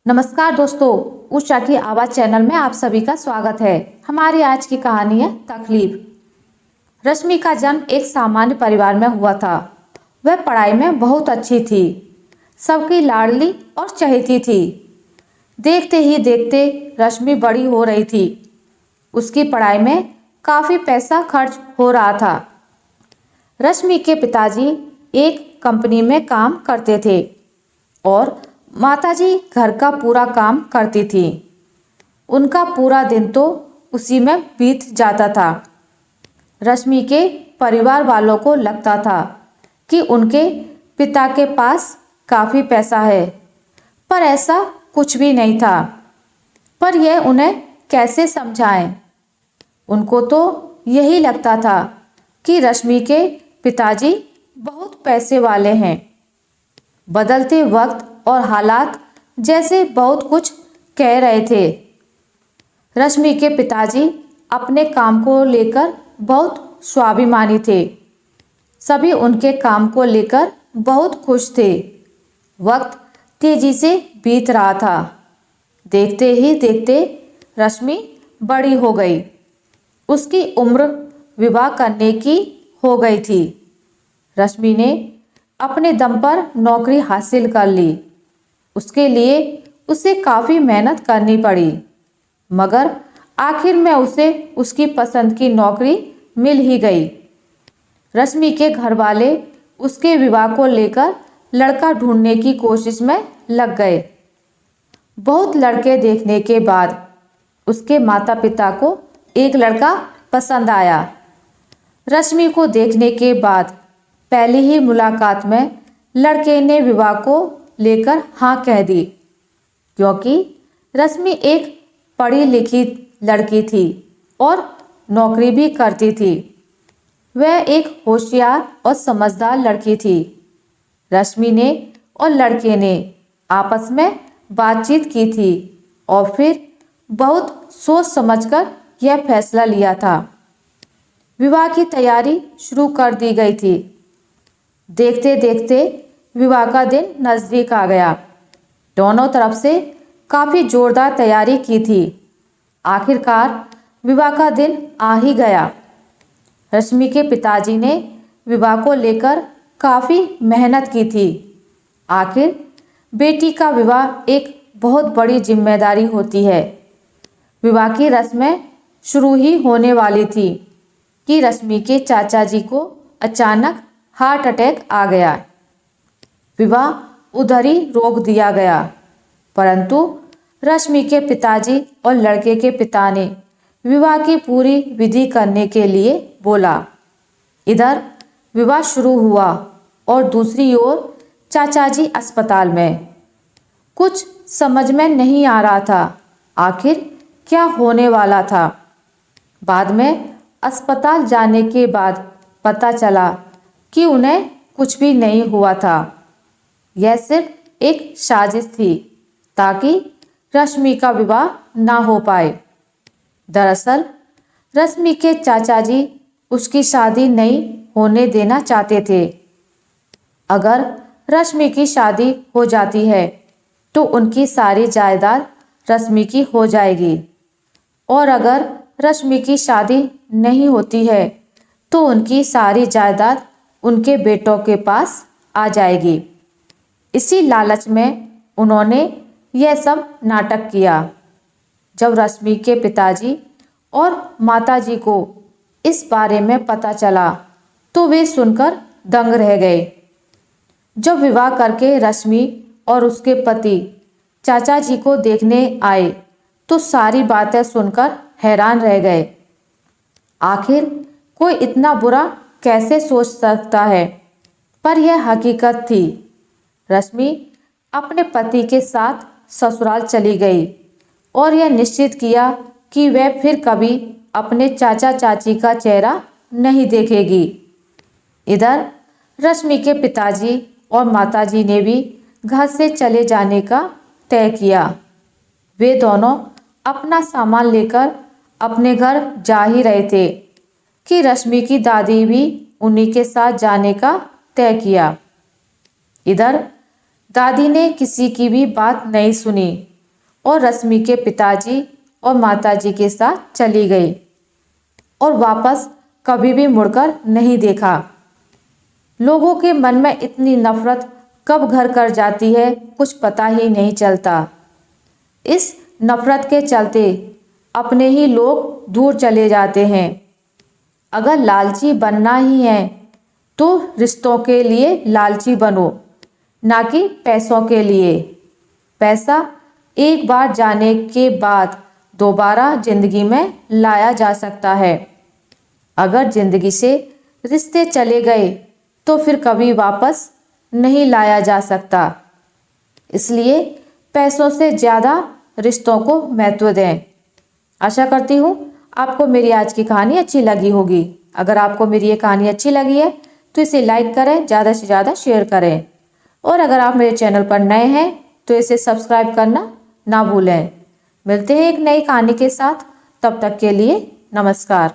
नमस्कार दोस्तों, उषा की आवाज़ चैनल में आप सभी का स्वागत है। हमारी आज की कहानी है तकलीफ। रश्मि का जन्म एक सामान्य परिवार में हुआ था। वह पढ़ाई में बहुत अच्छी थी, सबकी लाडली और चहेती थी। देखते ही देखते रश्मि बड़ी हो रही थी। उसकी पढ़ाई में काफ़ी पैसा खर्च हो रहा था। रश्मि के पिताजी एक कंपनी में काम करते थे और माताजी घर का पूरा काम करती थी। उनका पूरा दिन तो उसी में बीत जाता था। रश्मि के परिवार वालों को लगता था कि उनके पिता के पास काफ़ी पैसा है, पर ऐसा कुछ भी नहीं था। पर यह उन्हें कैसे समझाएं? उनको तो यही लगता था कि रश्मि के पिताजी बहुत पैसे वाले हैं। बदलते वक्त और हालात जैसे बहुत कुछ कह रहे थे। रश्मि के पिताजी अपने काम को लेकर बहुत स्वाभिमानी थे। सभी उनके काम को लेकर बहुत खुश थे। वक्त तेजी से बीत रहा था। देखते ही देखते रश्मि बड़ी हो गई। उसकी उम्र विवाह करने की हो गई थी। रश्मि ने अपने दम पर नौकरी हासिल कर ली। उसके लिए उसे काफ़ी मेहनत करनी पड़ी, मगर आखिर में उसे उसकी पसंद की नौकरी मिल ही गई। रश्मि के घर वाले उसके विवाह को लेकर लड़का ढूंढने की कोशिश में लग गए। बहुत लड़के देखने के बाद उसके माता पिता को एक लड़का पसंद आया। रश्मि को देखने के बाद पहली ही मुलाकात में लड़के ने विवाह को लेकर हाँ कह दी, क्योंकि रश्मि एक पढ़ी लिखी लड़की थी और नौकरी भी करती थी। वह एक होशियार और समझदार लड़की थी। रश्मि ने और लड़के ने आपस में बातचीत की थी और फिर बहुत सोच समझकर यह फैसला लिया था। विवाह की तैयारी शुरू कर दी गई थी। देखते देखते विवाह का दिन नज़दीक आ गया। दोनों तरफ से काफ़ी जोरदार तैयारी की थी। आखिरकार विवाह का दिन आ ही गया। रश्मि के पिताजी ने विवाह को लेकर काफ़ी मेहनत की थी। आखिर बेटी का विवाह एक बहुत बड़ी जिम्मेदारी होती है। विवाह की रस्में शुरू ही होने वाली थी कि रश्मि के चाचा जी को अचानक हार्ट अटैक आ गया। विवाह उधर ही रोक दिया गया, परंतु रश्मि के पिताजी और लड़के के पिता ने विवाह की पूरी विधि करने के लिए बोला। इधर विवाह शुरू हुआ और दूसरी ओर चाचा जी अस्पताल में। कुछ समझ में नहीं आ रहा था आखिर क्या होने वाला था। बाद में अस्पताल जाने के बाद पता चला कि उन्हें कुछ भी नहीं हुआ था। यह सिर्फ एक साजिश थी ताकि रश्मि का विवाह ना हो पाए। दरअसल रश्मि के चाचा जी उसकी शादी नहीं होने देना चाहते थे। अगर रश्मि की शादी हो जाती है तो उनकी सारी जायदाद रश्मि की हो जाएगी, और अगर रश्मि की शादी नहीं होती है तो उनकी सारी जायदाद उनके बेटों के पास आ जाएगी। इसी लालच में उन्होंने यह सब नाटक किया। जब रश्मि के पिताजी और माताजी को इस बारे में पता चला तो वे सुनकर दंग रह गए। जब विवाह करके रश्मि और उसके पति चाचा जी को देखने आए तो सारी बातें सुनकर हैरान रह गए। आखिर कोई इतना बुरा कैसे सोच सकता है, पर यह हकीकत थी। रश्मि अपने पति के साथ ससुराल चली गई और यह निश्चित किया कि वह फिर कभी अपने चाचा चाची का चेहरा नहीं देखेगी। इधर रश्मि के पिताजी और माताजी ने भी घर से चले जाने का तय किया। वे दोनों अपना सामान लेकर अपने घर जा ही रहे थे कि रश्मि की दादी भी उन्हीं के साथ जाने का तय किया। इधर दादी ने किसी की भी बात नहीं सुनी और रश्मि के पिताजी और माताजी के साथ चली गई और वापस कभी भी मुड़कर नहीं देखा। लोगों के मन में इतनी नफरत कब घर कर जाती है कुछ पता ही नहीं चलता। इस नफरत के चलते अपने ही लोग दूर चले जाते हैं। अगर लालची बनना ही है तो रिश्तों के लिए लालची बनो, ना कि पैसों के लिए। पैसा एक बार जाने के बाद दोबारा जिंदगी में लाया जा सकता है। अगर जिंदगी से रिश्ते चले गए तो फिर कभी वापस नहीं लाया जा सकता। इसलिए पैसों से ज़्यादा रिश्तों को महत्व दें। आशा करती हूँ आपको मेरी आज की कहानी अच्छी लगी होगी। अगर आपको मेरी ये कहानी अच्छी लगी है तो इसे लाइक करें, ज़्यादा से ज़्यादा शेयर करें और अगर आप मेरे चैनल पर नए हैं तो इसे सब्सक्राइब करना ना भूलें। मिलते हैं एक नई कहानी के साथ, तब तक के लिए नमस्कार।